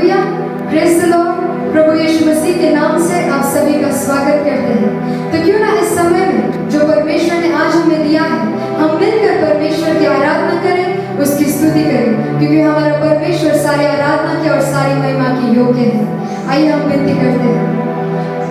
Hallelujah, praise the Lord. प्रभु यीशु मसीह के नाम से आप सभी का स्वागत करते हैं। तो क्यों ना इस समय में जो परमेश्वर ने आज हमें दिया है, हम मिलकर परमेश्वर की आराधना करें, उसकी स्तुति करें, क्योंकि हमारा परमेश्वर सारी आराधना के और सारी महिमा की योग्य है। आइए हम विनती करते हैं।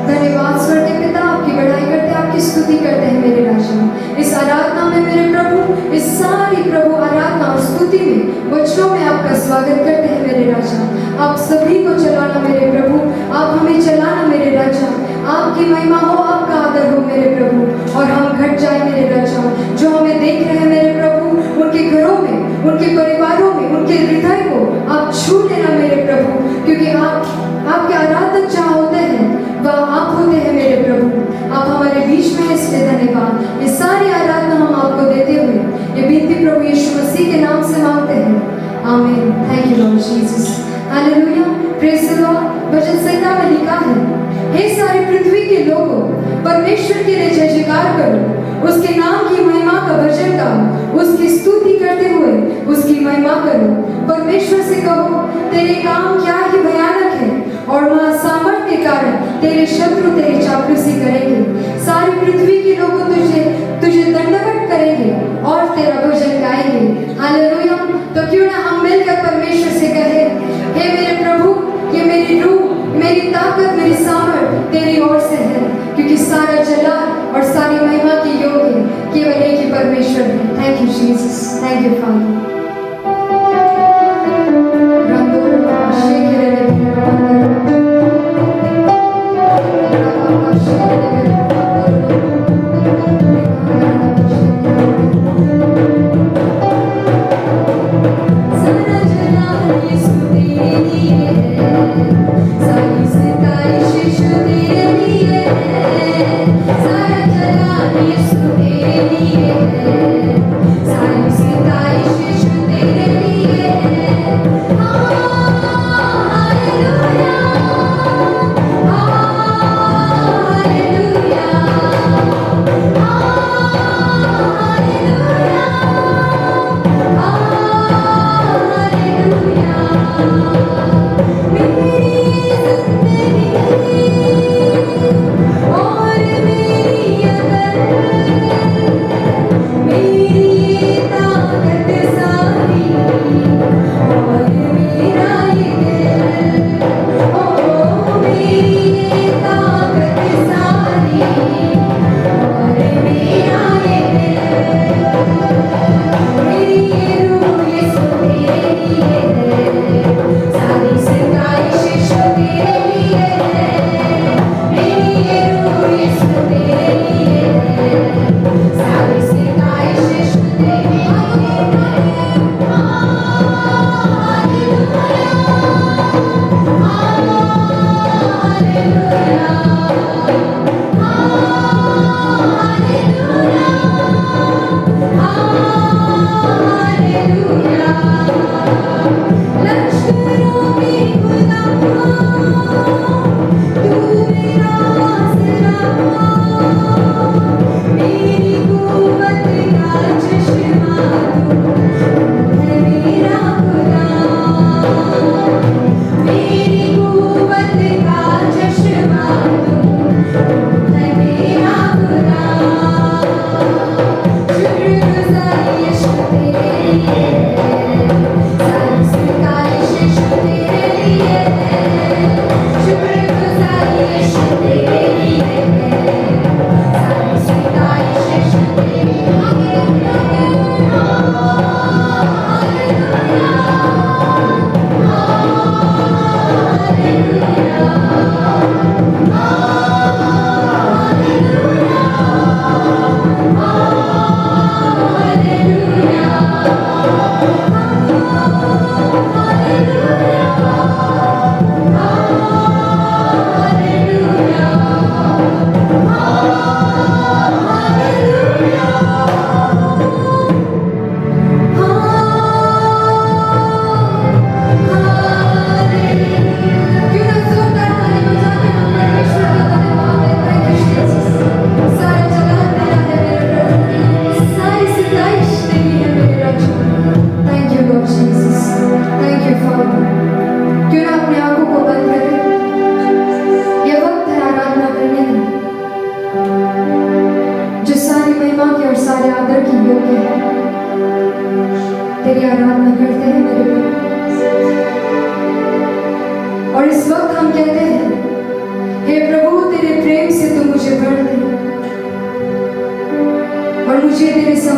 धन्यवाद स्वर्गीय पिता, आपकी बढ़ाई करते हैं, आपकी स्तुति करते हैं मेरे राजा। इस आराधना में मेरे प्रभु, इस सारी प्रभु आराधना और स्तुति में वचनों में आपका स्वागत करते हैं मेरे राजा। आप सभी को चलाना मेरे प्रभु, आप हमें चलाना मेरे राजा। आपकी महिमा हो, आपका आदर हो मेरे प्रभु, और हम घट जाए मेरे राजा। जो हमें देख रहे हैं मेरे प्रभु, उनके घरों में, उनके परिवारों में, उनके हृदय को आप छू लेना मेरे प्रभु, क्योंकि आपके आराधक जहाँ होते हैं वह आप होते हैं मेरे प्रभु। आप हमारे बीच में हैं, इसलिए धन्यवाद। ये सारी आराधना हम आपको देते हुए ये विनती प्रभु यीशु मसीह के नाम से मांगते हैं, आमीन। Thank you Lord Jesus, hallelujah, praise the Lord. भजन संहिता में लिखा है, हे सारी पृथ्वी के लोगों, परमेश्वर के लिए जय जयकार करो, उसके नाम की महिमा का भजन गाओ, उसकी स्तुति करते हुए उसकी महिमा करो। परमेश्वर से कहो, तेरे काम क्या ही भयानक है, और महासामर्थ के कारण तेरे शत्रु तेरी चापलूसी करेंगे। सारी पृथ्वी के लोग तुझे दंडवत करेंगे और तेरा भजन गाएंगे। हालेलुया। तो क्यों ना हम मिलकर परमेश्वर से कहें, हे मेरे प्रभु, ये मेरी रूह, मेरी ताकत, मेरी सामर्थ तेरी ओर से है, क्योंकि सारा जलाल और सारी महिमा की योग्य केवल एक ही परमेश्वर है। Thank you Jesus, thank you father. सारी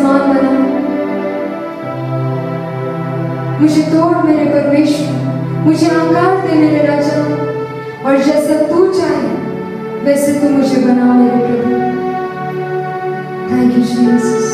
समान बना। मुझे तोड़ मेरे परमेश्वर, मुझे आकार दे मेरे राजा, और जैसा तू चाहे वैसे तू मुझे बना मेरे प्रभु। Thank you Jesus.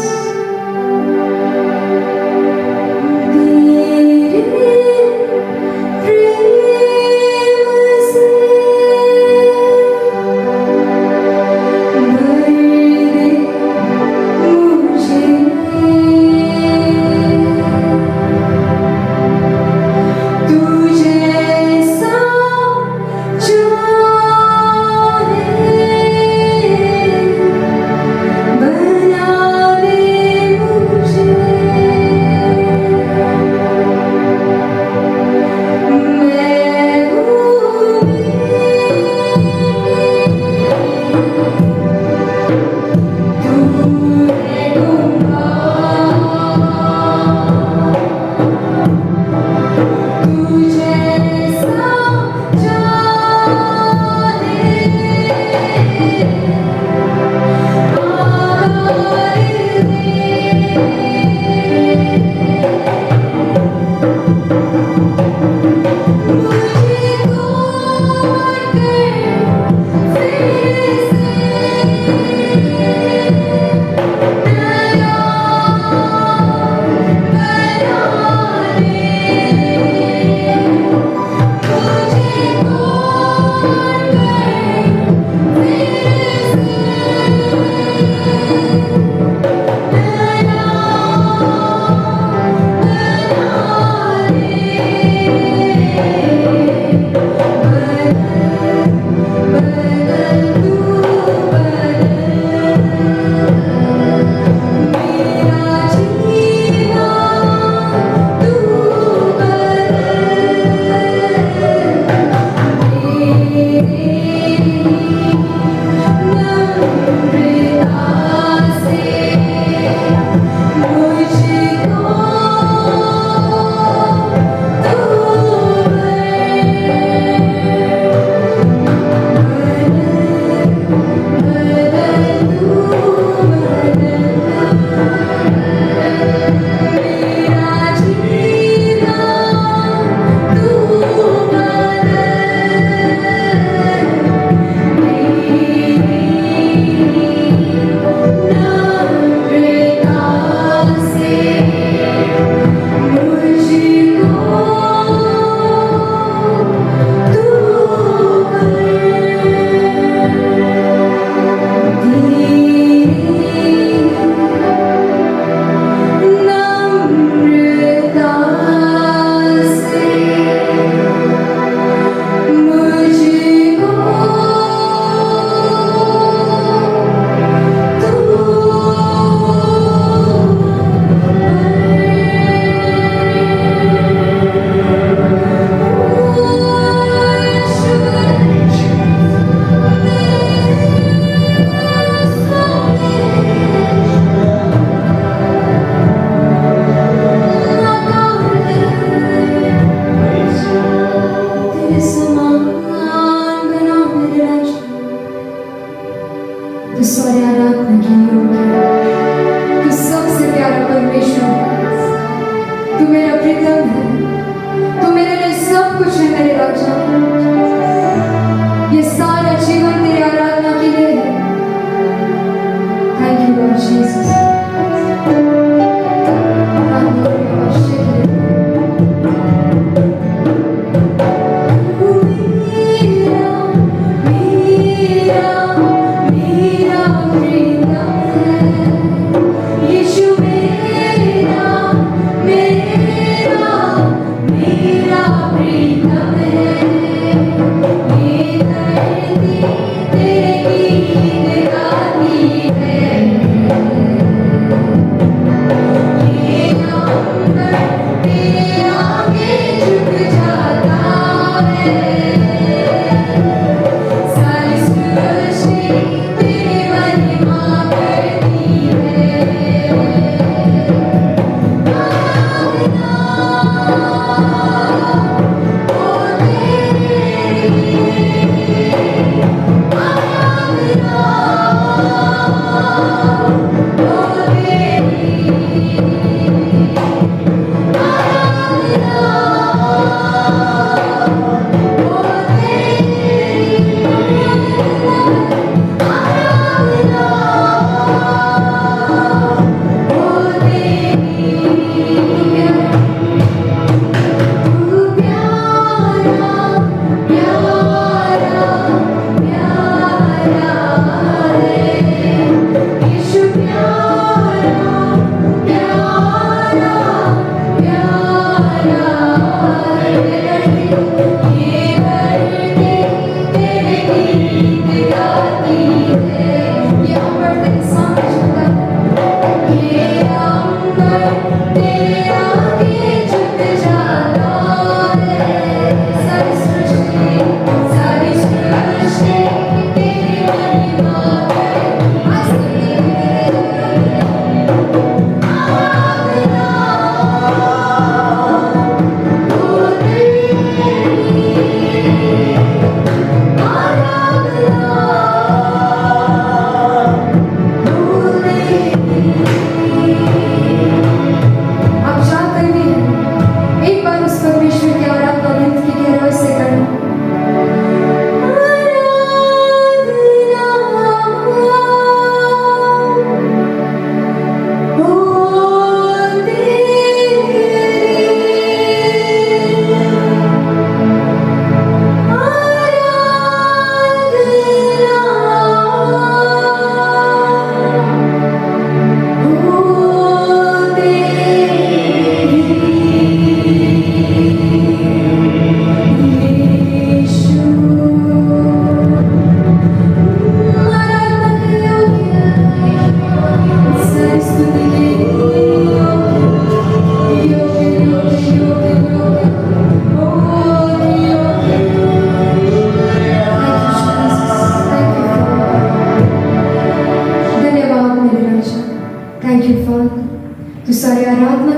मेरा प्रीतम है।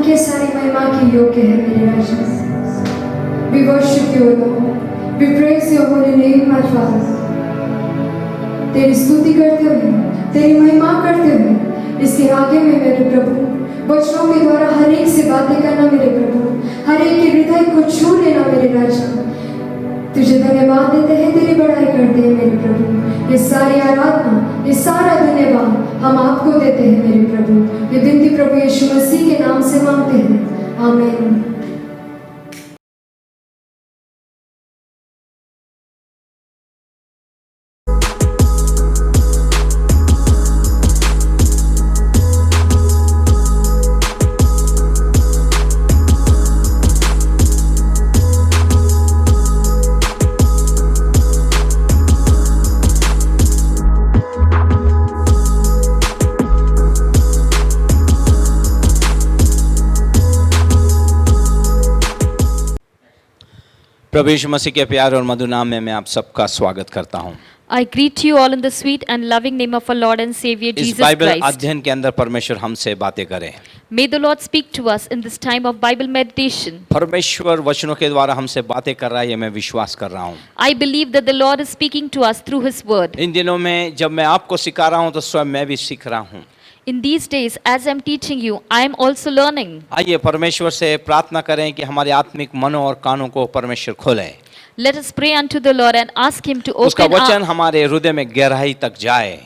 के सारी महिमा के योग्य है मेरे राजा। We worship you, Lord. We praise your holy name, my Father. तेरी स्तुति करते हुए, तेरी महिमा करते हुए, इसके आगे में मेरे प्रभु वचनों के द्वारा हर एक से बातें करना मेरे प्रभु, हर एक के हृदय को छू लेना मेरे राजा। तुझे धन्यवाद देते हैं, तेरी बड़ाई करते हैं मेरे प्रभु। ये सारी आराधना, ये सारा धन्यवाद हम आपको देते हैं मेरे प्रभु। ये विनती प्रभु यीशु मसीह के नाम से मांगते हैं, आमीन। प्रभु यीशु मसीह के प्यार और मधुर नाम में मैं आप सबका स्वागत करता हूँ। I greet you all in the sweet and loving name of our Lord and Savior इस Jesus बाइबल Christ. अध्ययन के अंदर परमेश्वर हमसे बातें करे। May the Lord speak to us in this time of Bible meditation. परमेश्वर वचनों के द्वारा हमसे बातें कर रहा है, ये मैं विश्वास कर रहा हूँ। I believe that the Lord is speaking to us through His word. इन दिनों में जब मैं आपको सिखा रहा हूँ तो स्वयं मैं भी सीख रहा हूँ। In these days, as I'm teaching you, I am also learning. आइए परमेश्वर से प्रार्थना करें कि हमारे आत्मिक मनों और कानों को परमेश्वर खोले। Let us pray unto the Lord and ask Him to उसका वचन open हमारे हृदय में गहराई तक जाए।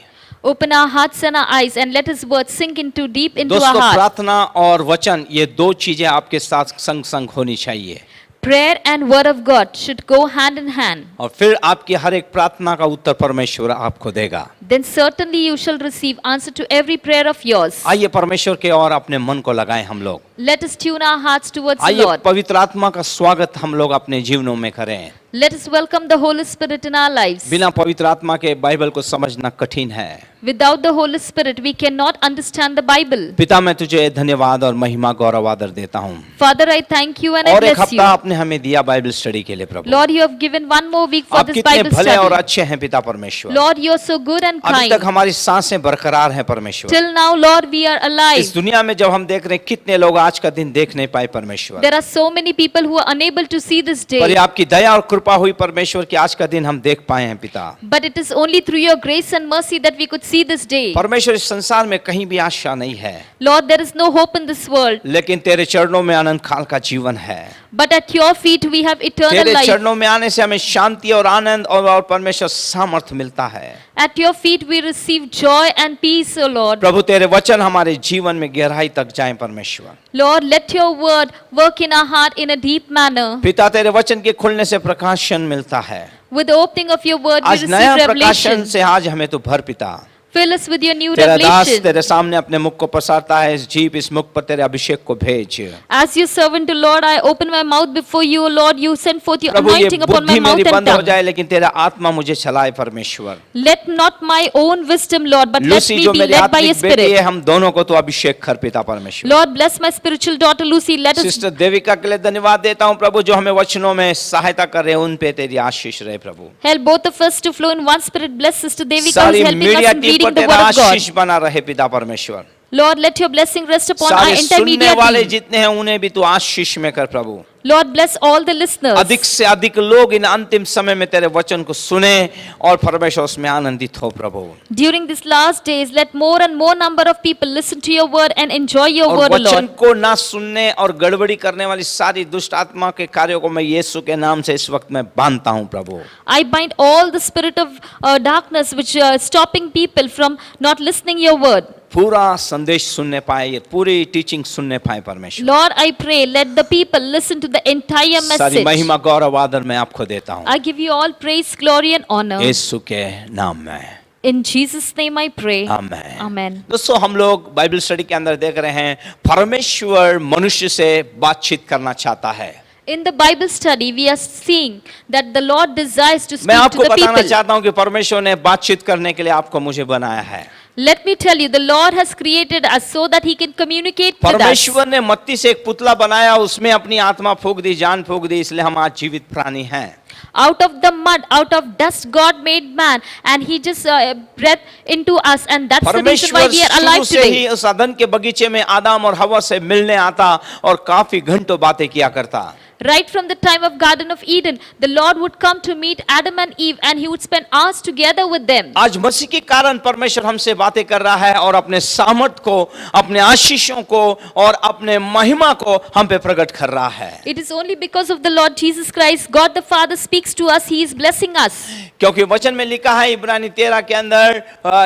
our hearts and our eyes and let His word sink into deep into our दोस्तों, heart. प्रार्थना और वचन ये दो चीजें आपके साथ संग संग होनी चाहिए। Prayer and word of God should go hand in hand. और फिर आपकी हर एक प्रार्थना का उत्तर परमेश्वर आपको देगा। Then certainly you shall receive answer to every prayer of yours. आइए परमेश्वर के और अपने मन को लगाएं हम लोग। Let us tune our hearts towards the आइए Lord. पवित्र आत्मा का स्वागत हम लोग अपने जीवनों में करें। Let us welcome the Holy Spirit in our lives. बिना पवित्र आत्मा के बाइबल को समझना कठिन है। Without the Holy Spirit, we cannot understand the Bible. पिता, मैं तुझे धन्यवाद और महिमा गौरव आदर देता हूँ। Father, I thank you and I और एक bless you. हफ्ता आपने हमें दिया बाइबल स्टडी के लिए प्रभु। Lord, you have given one more week for आप this कितने Bible भले और study. अच्छे हैं पिता परमेश्वर। Lord, you are so good and अभी तक kind. हमारी सांसें बरकरार हैं परमेश्वर। Till now, Lord, we are इस alive. दुनिया में जब हम देख रहे हैं कितने लोग आज का दिन देख नहीं पाए परमेश्वर, There are so many people who are unable to see this पर ये day. आपकी दया और कृपा हुई परमेश्वर कि आज का दिन हम देख पाए हैं पिता। But it is only through your grace and mercy that we could see this day. परमेश्वर, इस संसार में कहीं भी आशा नहीं है, Lord, there is no hope in this world. लेकिन तेरे चरणों में अनंत काल का जीवन है। But at your feet we have eternal तेरे life. चरणों में आने से हमें शांति और आनंद और परमेश्वर सामर्थ्य मिलता है। At your feet we receive joy and peace, O Lord. प्रभु, तेरे वचन हमारे जीवन में गहराई तक जाएं परमेश्वर। Lord, let your word work in our heart in a deep manner. पिता, तेरे वचन के खुलने से प्रकाशन मिलता है। With the opening of your word, we आज receive नया revelation. प्रकाशन से आज हमें तो भर पिता। Fill us with your new तेरा दास revelation. तेरे सामने अपने मुख को पसारता है, इस जीभ इस मुख पर तेरे अभिषेक को भेज। As your servant, O Lord, I open my mouth before you, O Lord. You send forth your प्रभु, ये anointing upon my बुद्धि mouth मेरी and बंद हो tongue. जाए, लेकिन तेरा आत्मा मुझे चलाए परमेश्वर। Let not my own wisdom, Lord, but let Lucy me जो be मेरी led by your आत्मिक बेटी है, spirit. हम दोनों को तो अभिषेक कर पिता परमेश्वर। Lord, bless my spiritual daughter Lucy. Let us sister Devika के लिए धन्यवाद देता हूँ प्रभु, जो हमें वचनों में सहायता कर रहे हैं, उन पे तेरी आशीष रहे प्रभु। help both of us to flow in one spirit. Bless Sister Devika who सारी is helping media us in team पर reading the तेरा word of God. आशीष बना रहे पिता परमेश्वर। Lord, let your blessing rest upon our सारे entire सुनने media वाले team. जितने हैं उन्हें भी तू आशीष में कर प्रभु। Lord, bless all the listeners. अधिक से अधिक लोग इन अंतिम समय में तेरे वचन को सुने और परमेश्वर उसमें आनंदित हो प्रभु। During these last days, let more and more number of people listen to your word and enjoy your और word, O वचन Lord. को ना सुनने और गड़बड़ी करने वाली सारी दुष्ट आत्मा के कार्यों को मैं यीशु के नाम से इस वक्त मैं बांधता हूं प्रभु। I bind all the spirit of darkness which are stopping people from not listening your word. पूरा संदेश सुनने पाए, ये पूरी टीचिंग सुनने पाए परमेश्वर। Lord, I pray, let the people listen to the entire सारी message. महिमा गौरव आदर मैं आपको देता हूँ I give you all praise, glory and honor. यीशु के नाम में, In Jesus' name I pray. Amen. Amen. दोस्तों, हम लोग बाइबल स्टडी के अंदर देख रहे हैं परमेश्वर मनुष्य से बातचीत करना चाहता है। In the Bible study, we are seeing that the Lord desires to मैं speak to आपको the बताना people. चाहता हूं कि परमेश्वर ने बातचीत करने के लिए आपको मुझे बनाया है। Let me tell you, the Lord has created us so that He can communicate with us. परमेश्वर ने मट्टी से एक पुतला बनाया, उसमें अपनी आत्मा फूंक दी, जान फूंक दी, इसलिए हम आज जीवित प्राणी हैं। Out of the mud, out of dust, God made man, and He just breathed into us, and that's the reason why परमेश्वर we are शुरू alive से ही today. उस अदन के बगीचे में आदम और हवा से मिलने आता और काफी घंटों बातें किया करता। Right from the time of Garden of Eden, the Lord would come to meet Adam and Eve, and He would spend hours together with them. आज मसीह के कारण परमेश्वर हमसे बातें कर रहा है और अपने सामर्थ को, अपने आशीषों को और अपने महिमा को हम पे प्रकट कर रहा है। It is only because of the Lord Jesus Christ, God the Father speaks to us. He is blessing us. क्योंकि वचन में लिखा है इब्रानी 13 के अंदर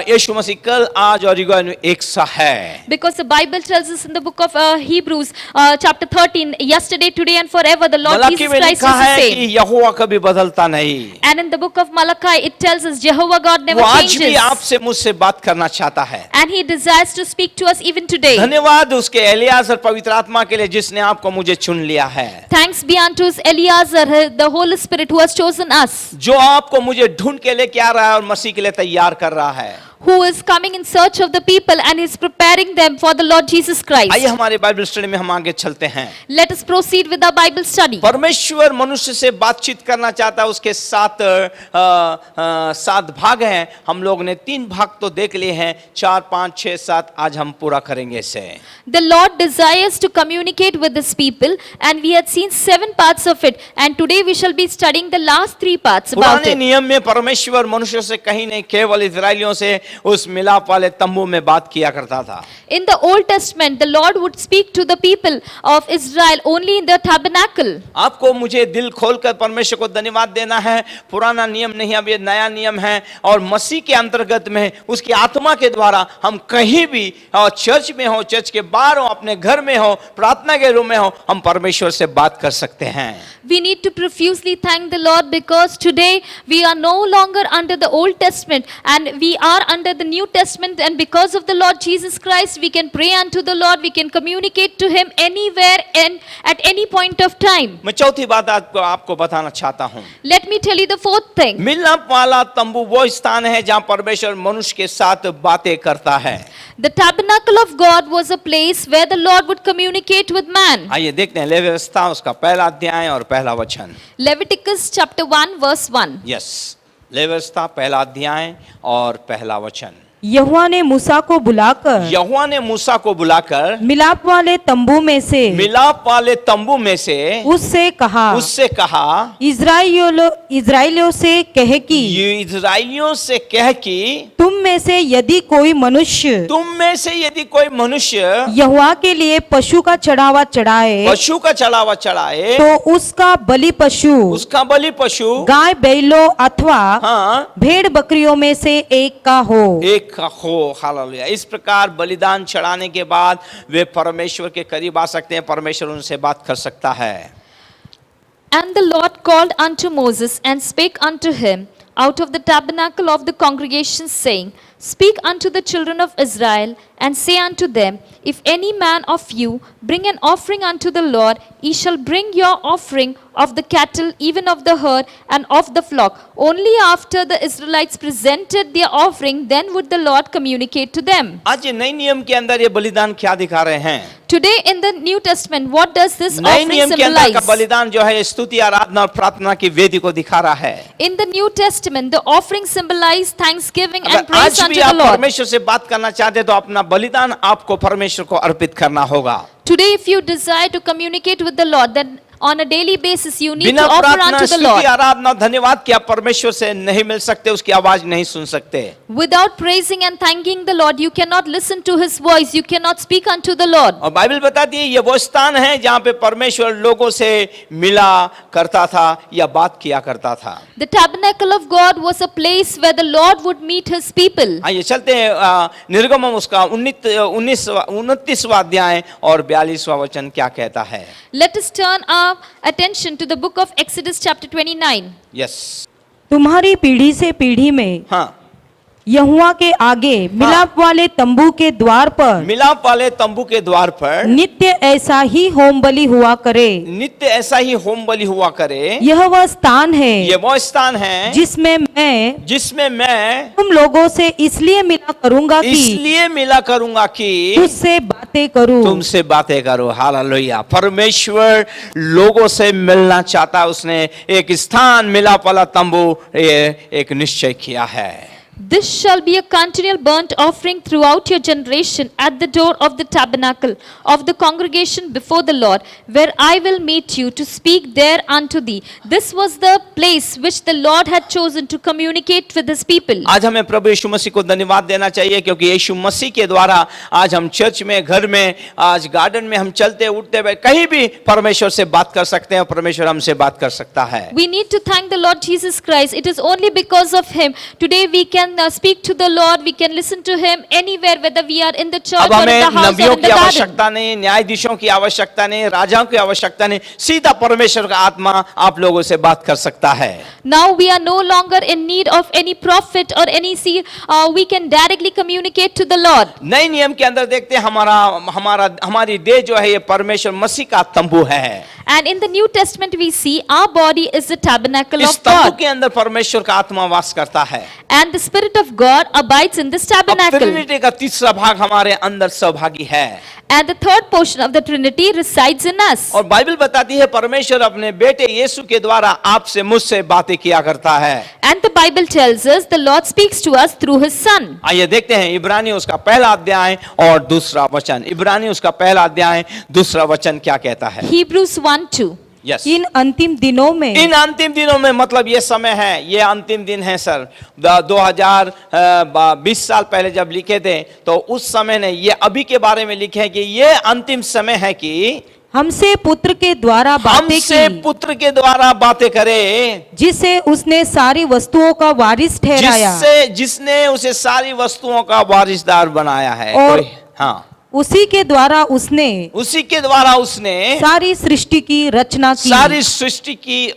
यीशु मसीह कल, आज और युगानुयुग एक सा है। Because the Bible tells us in the book of Hebrews, chapter 13, yesterday, today, and forever, the Lord Malachi Jesus में Christ is लिखा the है कि same. यहोवा कभी बदलता नहीं। And in the book of Malachi, it tells us Jehovah God never वो आज भी changes. आपसे मुझसे बात करना चाहता है। And He desires to speak to us even today. धन्यवाद उसके एलियास और पवित्र आत्मा के लिए जिसने आपको मुझे चुन लिया है, Thanks be unto His Eleazar, the Holy Spirit, who has chosen us, जो आपको मुझे ढूंढ के लेके आ रहा है और मसीह के लिए तैयार कर रहा है। who is coming in search of the people and is preparing them for the Lord Jesus आइए Christ. हमारे बाइबल स्टडी में हम आगे चलते हैं। Let us proceed with our Bible study. परमेश्वर मनुष्य से बातचीत करना चाहता है, उसके सात भाग हैं। हम लोग ने 3 भाग तो देख लिए हैं, 4, 5, 6, 7 आज हम पूरा करेंगे इसे। The Lord desires to communicate with His people, and we had seen 7 parts of it, and today we shall be studying the last 3 parts about पुराने it. नियम में परमेश्वर मनुष्य से कहीं नहीं, केवल इस्राएलियों से उस मिलाप वाले तंबू में बात किया करता था। In the Old Testament, the Lord would speak to the people of Israel only in the tabernacle. आपको मुझे दिल खोलकर परमेश्वर को धन्यवाद देना है। पुराना नियम नहीं, अब ये नया नियम है और मसीह के अंतर्गत में उसकी आत्मा के द्वारा हम कहीं भी, चर्च में हो, चर्च के बाहर हो, अपने घर में हो, प्रार्थना के रूम में हो, हम परमेश्वर से बात कर सकते हैं। We need to profusely thank the Lord because today we are no longer under the Old Testament and we are under the New Testament, and because of the Lord Jesus Christ we can pray unto the Lord, we can communicate to Him anywhere and at any point of time. मैं चौथी बात आपको बताना चाहता हूँ। Let me tell you the 4th thing. मिलाप वाला तंबू वो स्थान है जहाँ परमेश्वर मनुष्य के साथ बातें करता है। The tabernacle of God was a place where the Lord would communicate with man. आइए देखते हैं लेवी व्यवस्था उसका पहला अध्याय और पहला वचन। Leviticus chapter 1 verse 1. Yes, levy व्यवस्था पहला अध्याय और पहला वचन। यहोवा ने मूसा को बुलाकर यहोवा ने मूसा को बुलाकर मिलाप वाले तंबू में से मिलाप वाले तंबू में से उससे कहा इस्राएलियों से कह कि ये इस्राएलियों से कह कि तुम में से यदि कोई मनुष्य यहोवा के लिए पशु का चढ़ावा चढ़ाए पशु का चढ़ावा चढ़ाए तो उसका बलि पशु गाय बैलों अथवा हाँ भेड़ बकरियों में से एक का हो। हालेलुया। इस प्रकार बलिदान चढ़ाने के बाद वे परमेश्वर के करीब आ सकते हैं, परमेश्वर उनसे बात कर सकता है। And the Lord called unto Moses and spake unto him out of the tabernacle of the congregation, saying, Speak unto the children of Israel, and say unto them, If any man of you bring an offering unto the Lord, ye shall bring your offering of the cattle, even of the herd, and of the flock. Only after the Israelites presented their offering, then would the Lord communicate to them. आज ये नए नियम के अंदर ये बलिदान क्या दिखा रहे हैं? Today in the New Testament, what does this नए offering नियम के अंदर का symbolize? बलिदान जो है स्तुति आराधना और प्रार्थना की वेदी को दिखा रहा है। In the New Testament, the offering symbolize thanksgiving and अगर praise आज unto भी the आप Lord. परमेश्वर से बात करना चाहते हैं तो अपना बलिदान आपको परमेश्वर को अर्पित करना होगा। Today, if you desire to communicate with the Lord, then on a daily basis you need to बिना offer प्रार्थना unto the स्तुति Lord. आराधना धन्यवाद कि आप परमेश्वर से नहीं मिल सकते, उसकी आवाज नहीं सुन सकते। Without praising and thanking the Lord, you cannot listen to His voice. You cannot speak unto the Lord. और बाइबल बताती है ये वो स्थान है जहाँ पे परमेश्वर लोगों से मिला करता था या बात किया करता था। The tabernacle of God was a place where the Lord would meet His people. आइए चलते हैं निर्गमम उसका 29वां अध्याय और 42वां वचन क्या कहता है। Let us turn our attention to the book of Exodus chapter 29. Yes, तुम्हारी पीढ़ी से पीढ़ी में हाँ, यहोवा के आगे मिलाप वाले तंबू के द्वार पर मिलाप वाले तंबू के द्वार पर नित्य ऐसा ही होम बलि हुआ करे। नित्य ऐसा ही होम बलि हुआ करे। यह वह स्थान है ये वो स्थान है जिसमें मैं तुम लोगों से इसलिए मिला करूंगा कि तुझसे बातें करूं। तुमसे बातें करो। हालेलुया। परमेश्वर लोगों से मिलना चाहता है। उसने एक स्थान मिलाप वाला तंबू एक निश्चय किया है। This shall be a continual burnt offering throughout your generation at the door of the tabernacle of the congregation before the Lord, where I will meet you to speak there unto thee. This was the place which the Lord had chosen to communicate with his people. आज हमें प्रभु यीशु मसीह को धन्यवाद देना चाहिए, क्योंकि यीशु मसीह के द्वारा आज हम चर्च में, घर में, आज गार्डन में हम चलते उठते हुए कहीं भी परमेश्वर से बात कर सकते हैं और परमेश्वर हमसे बात कर सकता है। We need to thank the Lord Jesus Christ. It is only because of him today we can speak to the Lord, we can listen to him anywhere, whether we are in the church अब or in the हमें house or नबियों in की the garden. आवश्यकता नहीं, न्यायाधीशों की आवश्यकता नहीं, राजाओं की आवश्यकता नहीं, सीधा परमेश्वर का आत्मा आप लोगों से बात कर सकता है। Now we are no longer in need of any prophet or any seer. We can directly communicate to the Lord. नए नियम के अंदर देखते हैं हमारी देह जो है ये परमेश्वर मसीह का तंबू है। And in the New Testament we see our body is the tabernacle इस of तंबू God. के अंदर परमेश्वर का आत्मा वास करता है। And the Spirit of God abides in this अब tabernacle. ट्रिनिटी का तीसरा भाग हमारे अंदर सहभागी है। And the third portion of the Trinity resides in us. और बाइबल बताती है परमेश्वर अपने बेटे यीशु के द्वारा आपसे मुझसे बातें किया करता है। And the Bible tells us the Lord speaks to us through his Son. आइए देखते हैं इब्रानी उसका पहला अध्याय और दूसरा वचन। इब्रानी उसका पहला अध्याय दूसरा वचन क्या कहता है? Hebrews 1:2. यस। इन अंतिम दिनों में इन अंतिम दिनों में मतलब ये समय है, ये अंतिम दिन है सर। 2020 साल पहले जब लिखे थे तो उस समय ने ये अभी के बारे में लिखे हैं कि ये अंतिम समय है कि हमसे पुत्र के द्वारा बातें करे, जिसे उसने सारी वस्तुओं का वारिस ठहराया, जिसने उसे सारी वस्तुओं का वारिसदार बनाया है। और हाँ, उसी के द्वारा उसने सारी सृष्टि की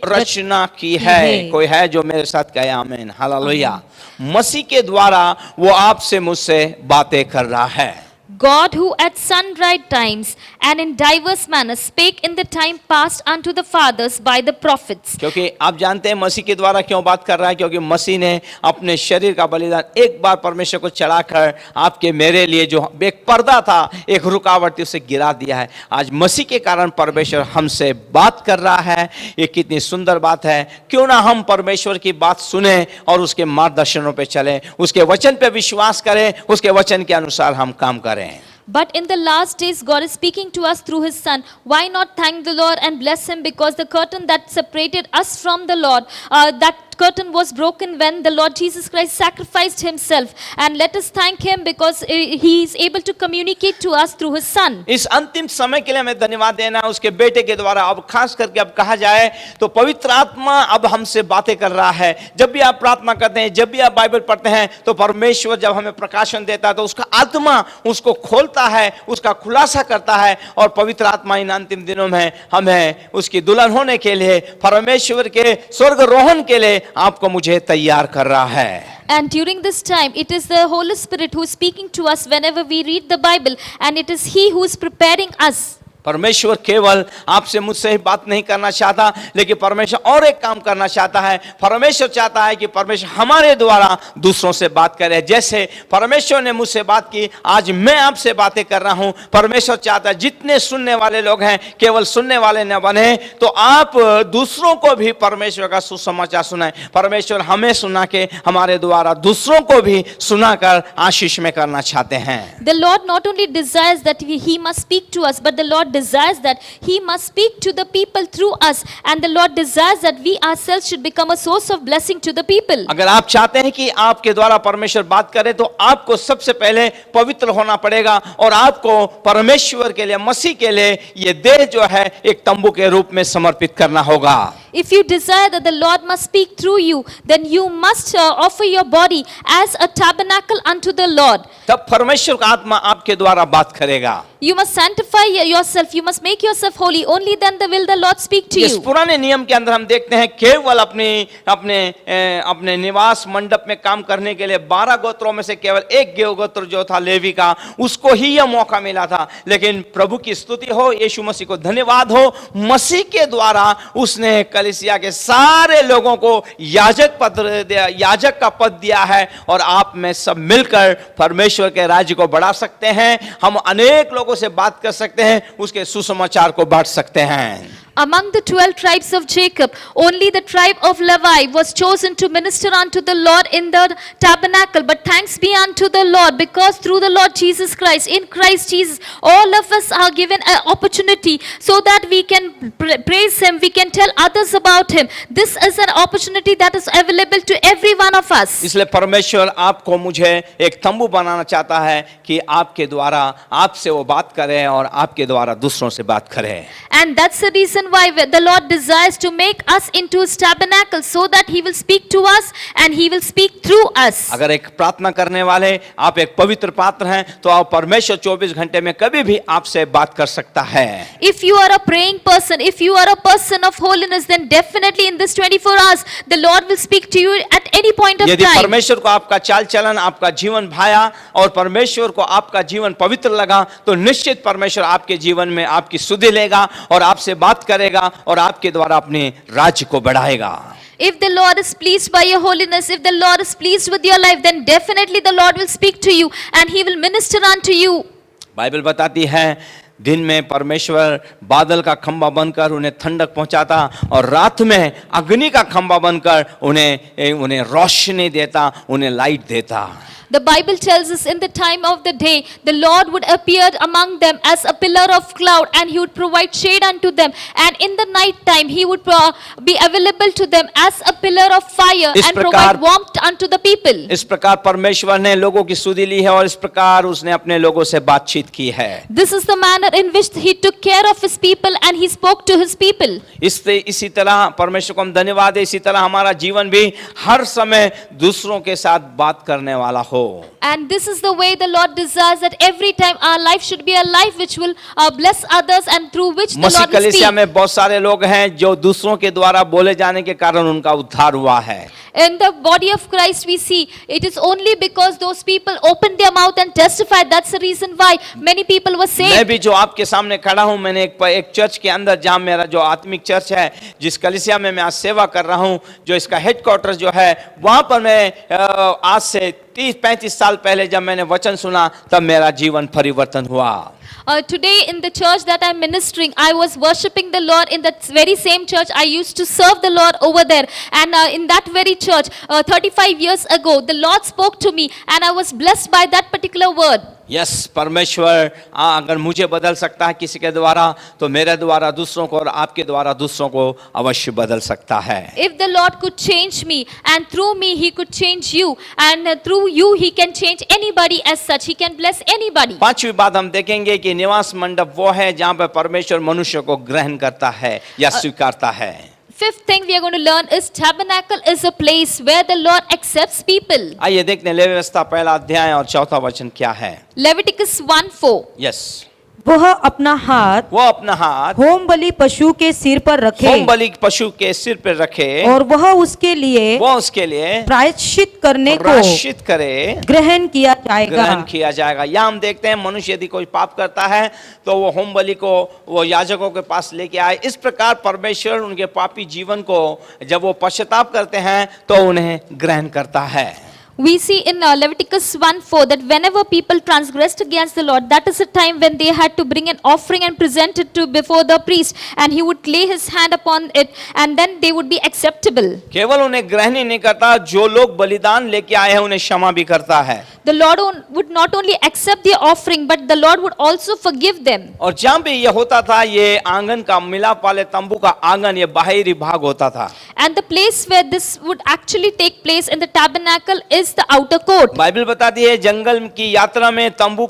रचना की है। कोई है जो मेरे साथ कहे आमीन? हालेलुया। मसीह के द्वारा वो आपसे मुझसे बातें कर रहा है। God, who at sundry times and in diverse manners spake in the time past unto the fathers by the prophets. क्योंकि आप जानते हैं मसीह के द्वारा क्यों बात कर रहा है, क्योंकि मसीह ने अपने शरीर का बलिदान एक बार परमेश्वर को चढ़ाकर आपके मेरे लिए जो एक पर्दा था, एक रुकावट थी, उसे गिरा दिया है। आज मसीह के कारण परमेश्वर हमसे बात कर रहा है। ये कितनी सुंदर बात है। क्यों ना हम परमेश्वर की बात सुने और उसके मार्गदर्शनों पे चलें, उसके वचन पे विश्वास करें, उसके वचन के अनुसार हम काम करें। But in the last days, God is speaking to us through his Son. Why not thank the Lord and bless him? Because the curtain that separated us from the Lord, that curtain was broken when the Lord Jesus Christ sacrificed himself. And let us thank him because he is able to communicate to us through his Son. इस अंतिम समय के लिए हमें धन्यवाद देना है उसके बेटे के द्वारा। अब खास करके अब कहा जाए तो पवित्र आत्मा अब हमसे बातें कर रहा है। जब भी आप प्रार्थना करते हैं, जब भी आप बाइबल पढ़ते हैं, तो परमेश्वर जब हमें प्रकाशन देता है तो उसका आत्मा उसको खोलता है, उसका खुलासा करता है। और पवित्र आत्मा इन अंतिम दिनों में हमें उसकी दुल्हन होने के लिए, परमेश्वर के स्वर्गरोहण के लिए आपको मुझे तैयार कर रहा है। And during this time, it is the Holy Spirit who is speaking to us whenever we read the Bible, and it is He who is preparing us. परमेश्वर केवल आपसे मुझसे ही बात नहीं करना चाहता, लेकिन परमेश्वर और एक काम करना चाहता है। परमेश्वर चाहता है कि परमेश्वर हमारे द्वारा दूसरों से बात करे। जैसे परमेश्वर ने मुझसे बात की, आज मैं आपसे बातें कर रहा हूं। परमेश्वर चाहता है जितने सुनने वाले लोग हैं केवल सुनने वाले न बने, तो आप दूसरों को भी परमेश्वर का सुसमाचार सुनाएं। परमेश्वर हमें सुना के हमारे द्वारा दूसरों को भी सुनाकर आशीष में करना चाहते हैं। The Lord not only desires that He must speak to us, but the Lord desires that He must speak to the people through us, and the Lord desires that we ourselves should become a source of blessing to the people. अगर आप चाहते हैं कि आपके द्वारा परमेश्वर बात करे, तो आपको सबसे पहले पवित्र होना पड़ेगा और आपको परमेश्वर के लिए, मसीह के लिए ये देह जो है एक तंबू के रूप में समर्पित करना होगा। If you desire that the Lord must speak through you, then you must offer your body as a tabernacle unto the Lord. तब परमेश्वर का आत्मा आपके द्वारा बात करेगा। You must sanctify yourself. You must make yourself holy. Only then will the Lord speak to इस you. पुराने नियम के अंदर हम देखते हैं केवल अपने निवास मंडप में काम करने के लिए 12 गोत्रों में से केवल एक गोत्र जो था लेवी का, उसको ही यह मौका मिला था। लेकिन प्रभु की स्तुति हो, यीशु मसीह को धन्यवाद हो, मसीह के द्वारा उसने कलीसिया के सारे लोगों को याजक का पद दिया है और आप में सब मिलकर परमेश्वर के राज्य को बढ़ा सकते हैं। हम अनेक लोगों से बात कर सकते हैं, उसके सुसमाचार को बांट सकते हैं। Among the 12 tribes of Jacob, only the tribe of Levi was chosen to minister unto the Lord in the tabernacle. But thanks be unto the Lord, because through the Lord Jesus Christ, in Christ Jesus, all of us are given an opportunity so that we can praise Him, we can tell others about Him. This is an opportunity that is available to every one of us. इसलिए परमेश्वर आपको मुझे एक तंबू बनाना चाहता है कि आपके द्वारा आपसे वो बात करे और आपके द्वारा दूसरों से बात करे। And that's the reason why the Lord desires to make us into His tabernacle, so that He will speak to us and He will speak through us. अगर एक प्रार्थना करने वाले आप एक पवित्र पात्र हैं, तो आप परमेश्वर 24 घंटे में कभी भी आपसे बात कर सकता है। If you are a praying person, if you are a person of holiness, then definitely in this 24 hours, the Lord will speak to you at any point of यदि time. परमेश्वर को आपका चाल चलन, आपका जीवन भाया और परमेश्वर को आपका जीवन पवित्र लगा, तो निश्चित परमेश्वर आपके जीवन में आपकी सुधि लेगा और आपसे बात करेगा और आपके द्वारा अपने राज्य को बढ़ाएगा। If the Lord is pleased by your holiness, if the Lord is pleased with your life, then definitely the Lord will speak to you and He will minister unto you. Bible बताती है दिन में परमेश्वर बादल का खंभा बनकर उन्हें ठंडक पहुंचाता और रात में अग्नि का खंभा बनकर उन्हें रोशनी देता, उन्हें लाइट देता। The Bible tells us in the time of the day, the Lord would appear among them as a pillar of cloud, and He would provide shade unto them. And in the night time, He would be available to them as a pillar of fire and provide warmth unto the people. इस प्रकार परमेश्वर ने लोगों की सुधि ली है और इस प्रकार उसने अपने लोगों से बातचीत की है। This is the manner in which He took care of His people and He spoke to His people. इसी तरह परमेश्वर को हम धन्यवाद है, इसी तरह हमारा जीवन भी हर समय दूसरों के साथ बात करने वाला हो। And this is the way the Lord desires, that every time our life should be a life which will bless others and through which the Masih Lord will कलीसिया speak. में बहुत सारे लोग हैं जो दूसरों के द्वारा बोले जाने के कारण उनका उद्धार हुआ है। In the body of Christ we see it is only because those people opened their mouth and testified. That's the reason why many people were saved. मैं भी जो आपके सामने खड़ा हूं, मैंने एक चर्च के अंदर, जहां मेरा जो आत्मिक चर्च है, जिस कलीसिया में मैं आज सेवा कर रहा हूं, जो इसका हेडक्वार्टर जो है, वहां पर मैं आज से 30-35 साल पहले जब मैंने वचन सुना, तब मेरा जीवन परिवर्तन हुआ। Today in the church that I'm ministering, I was worshipping the Lord in that very same church. I used to serve the Lord over there, and in that very church 35 years ago, the Lord spoke to me and I was blessed by that particular word. Yes, परमेश्वर अगर मुझे बदल सकता है किसी के द्वारा, तो मेरे द्वारा दूसरों को और आपके द्वारा दूसरों को अवश्य बदल सकता है। If the Lord could change me and through me He could change you, and through you He can change anybody as such. He can bless anybody. पांचवी बात हम देखेंगे कि निवास मंडप वो है जहां पर परमेश्वर मनुष्य को ग्रहण करता है या स्वीकारता है। Fifth thing we are going to learn is tabernacle is a place where the Lord accepts people. आइए देखते हैं लेवी व्यवस्था पहला अध्याय और चौथा वचन क्या है। Leviticus 1:4. यस, वह अपना हाथ होम बलि पशु के सिर पर रखे, होम बलि पशु के सिर पर रखे, और वह उसके लिए प्रायश्चित करने को करे, ग्रहण किया जाएगा। या हम देखते हैं मनुष्य यदि कोई पाप करता है तो वो होम बलि को वो याजकों के पास लेके आए। इस प्रकार परमेश्वर उनके पापी जीवन को जब वो पश्चाताप करते हैं तो उन्हें ग्रहण करता है। We see in Leviticus 1:4 that whenever people transgressed against the Lord, that is the time when they had to bring an offering and present it to before the priest, and he would lay his hand upon it, and then they would be acceptable. केवल उन्हें ग्रहण ही नहीं करता, जो लोग बलिदान लेके आए हैं उन्हें क्षमा भी करता है। The Lord would not only accept their offering, but the Lord would also forgive them. और जहाँ भी ये होता था, ये आंगन का मिलाप वाले तंबू का आंगन, ये बाहरी भाग होता था। And the place where this would actually take place in the tabernacle is is the outer court. Bible बताती है जंगल की यात्रा में तंबू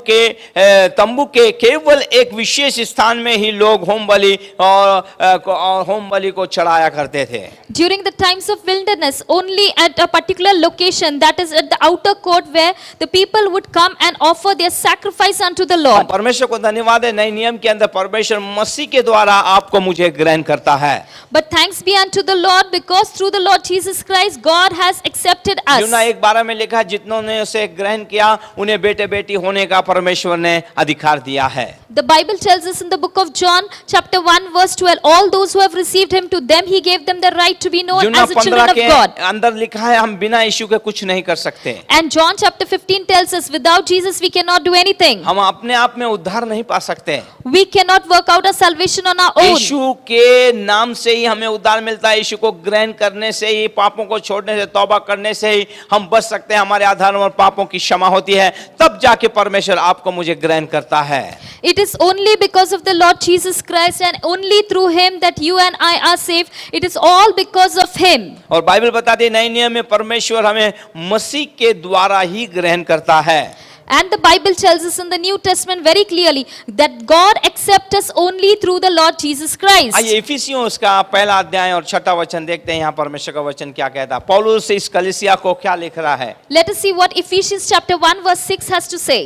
के केवल एक विशेष स्थान में ही लोग होम बलि और होम बलि को चढ़ाया करते थे। During the times of wilderness, only at a particular location, that is at the outer court, where the people would come and offer their sacrifice unto the Lord. परमेश्वर को धन्यवाद है, नए नियम के अंदर परमेश्वर मसीह के द्वारा आपको मुझे ग्रहण करता है। But thanks be unto the Lord, because through the Lord Jesus Christ, God has accepted us. यूहन्ना 1:12 में लिखा है, जितनों ने उसे ग्रहण किया उन्हें बेटे बेटी होने का परमेश्वर ने अधिकार दिया है। The Bible tells us in the book of John, chapter 1, verse 12, all those who have received him, to them he gave them the right to be known यूहन्ना as the children 15 of के God. अंदर लिखा है, हम बिना यीशु के कुछ नहीं कर सकते। And John chapter 15 tells us, without Jesus we cannot do anything. हम अपने आप में उद्धार नहीं पा सकते। We cannot work out our salvation on our own. यीशु के नाम से ही हमें उद्धार मिलता है। यीशु को ग्रहण करने से ही, पापों को छोड़ने से, तौबा करने से ही हम बच सकते हैं। हमारे आधार और पापों की क्षमा होती है, तब जाके परमेश्वर आपको मुझे ग्रहण करता है। It is only because of the Lord Jesus Christ and only through him that you and I are saved. It is all because of him. और बाइबल बताती है नए नियम में परमेश्वर हमें मसीह के द्वारा ही ग्रहण करता है। And the Bible tells us in the New Testament very clearly that God accepts us only through the Lord Jesus Christ. आइए इफिसियों उसका पहला अध्याय और 6वां वचन देखते हैं। यहाँ परमेश्वर का वचन क्या कहता है, पौलुस इस कलीसिया को क्या लिख रहा है। Let us see what Ephesians chapter 1 verse 6 has to say.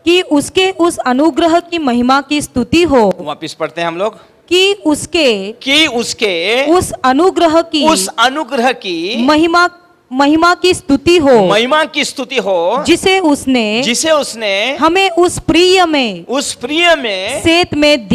कि उसके उस अनुग्रह की महिमा की स्तुति हो, वापिस पढ़ते हैं हम लोग, कि उसके उस अनुग्रह की महिमा की स्तुति हो, जिसे उसने हमें उस प्रिय में सेत में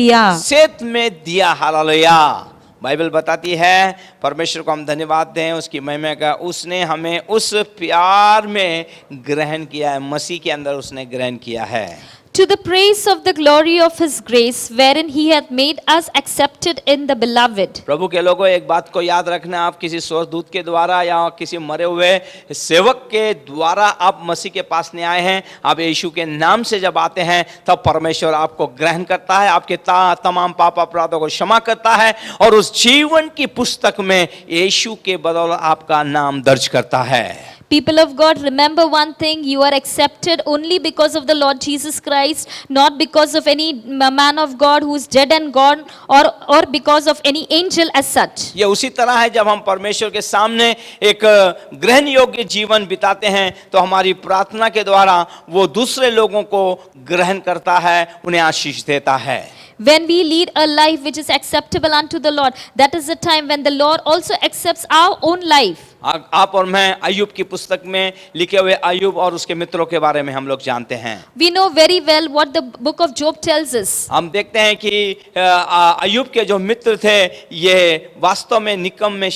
दिया। हालेलुया। बाइबल बताती है परमेश्वर को हम धन्यवाद दें उसकी महिमा का, उसने हमें उस प्यार में ग्रहण किया है, मसीह के अंदर उसने ग्रहण किया है। To the praise of the glory of his grace, wherein he hath made us accepted in the beloved. प्रभु के लोगों, एक बात को याद रखना, आप किसी स्वर्गदूत के द्वारा या किसी मरे हुए सेवक के द्वारा आप मसीह के पास नहीं आए हैं। आप यीशु के नाम से जब आते हैं तब परमेश्वर आपको ग्रहण करता है, आपके तमाम पाप अपराधों को क्षमा करता है और उस जीवन की पुस्तक में यीशु के बदौलत आपका नाम दर्ज करता है। People of God, remember one thing: you are accepted only because of the Lord Jesus Christ, not because of any man of God who is dead and gone, or because of any angel as such. ये उसी तरह है जब हम परमेश्वर के सामने एक ग्रहण योग्य जीवन बिताते हैं तो हमारी प्रार्थना के द्वारा वो दूसरे लोगों को ग्रहण करता है, उन्हें आशीष देता है। When we lead a life which is acceptable unto the Lord, that is the time when the Lord also accepts our own life. आप और मैं अय्यूब की पुस्तक में लिखे हुए अय्यूब और उसके मित्रों के बारे में हम लोग जानते हैं। We know very well what the book of Job tells us. हम देखते हैं कि अय्यूब के जो मित्र थे ये वास्तव में निकम में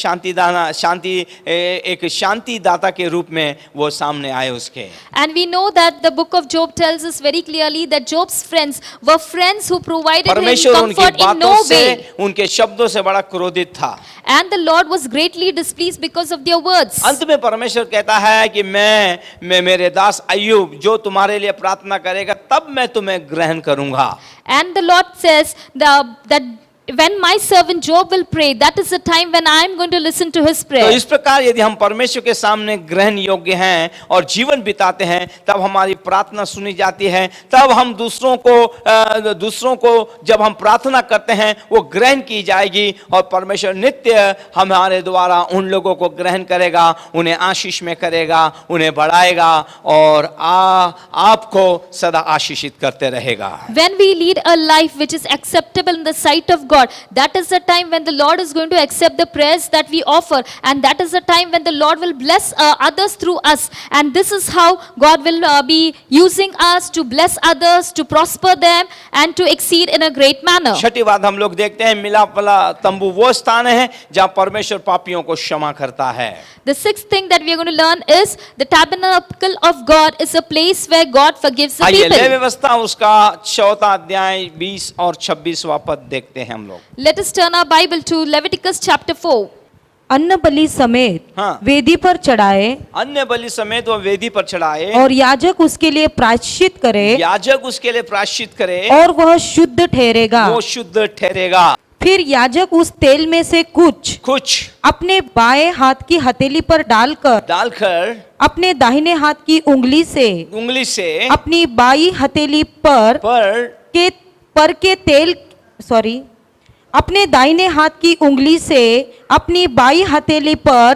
एक शांति दाता के रूप में वो सामने आए उसके। And we know that the book of Job tells us very clearly that Job's friends were friends who provided him परमेश्वर उनकी comfort in no बातों से, way. उनके शब्दों से बड़ा क्रोधित था। And the Lord was greatly displeased because of their words. अंत में परमेश्वर कहता है कि मैं मेरे दास अय्यूब जो तुम्हारे लिए प्रार्थना करेगा तब मैं तुम्हें ग्रहण करूंगा। And the Lord says that when my servant Job will pray, that is the time when I am going to listen to his तो prayer. इस प्रकार यदि हम परमेश्वर के सामने ग्रहण योग्य हैं और जीवन बिताते हैं तब हमारी प्रार्थना सुनी जाती है, तब हम दूसरों को जब हम प्रार्थना करते हैं वो ग्रहण की जाएगी और परमेश्वर नित्य हमारे द्वारा उन लोगों को ग्रहण करेगा, उन्हें आशीष में करेगा, उन्हें बढ़ाएगा और आपको सदा आशीषित करते रहेगा। When we lead a life which is acceptable in the sight of God, that is the time when the Lord is going to accept the prayers that we offer, and that is the time when the Lord will bless others through us, and this is how God will be using us to bless others, to prosper them and to exceed in a great manner. छठी बात हम लोग देखते हैं, मिलाप वाला तंबू वो स्थान है जहाँ परमेश्वर पापियों को क्षमा करता है। The sixth thing that we are going to learn is the tabernacle of God is a place where God forgives the आइए people. लेवी व्यवस्था उसका 4वां अध्याय 20 और 26वां पद देखते हैं हम लोग। Let us turn our Bible to Leviticus chapter 4. अन्न बलि समेत हाँ। वेदी पर चढ़ाए, अन्य बलि समेत वो वेदी पर चढ़ाए और याजक उसके लिए प्रायश्चित करे, याजक उसके लिए प्रायश्चित करे और वह शुद्ध ठहरेगा। वो शुद्ध ठहरेगा। फिर याजक उस तेल में से कुछ अपने बाएं हाथ की हथेली पर डालकर अपने दाहिने हाथ की उंगली से अपनी बाई हथेली पर के तेल अपने दाहिने हाथ की उंगली से अपनी बाई हथेली पर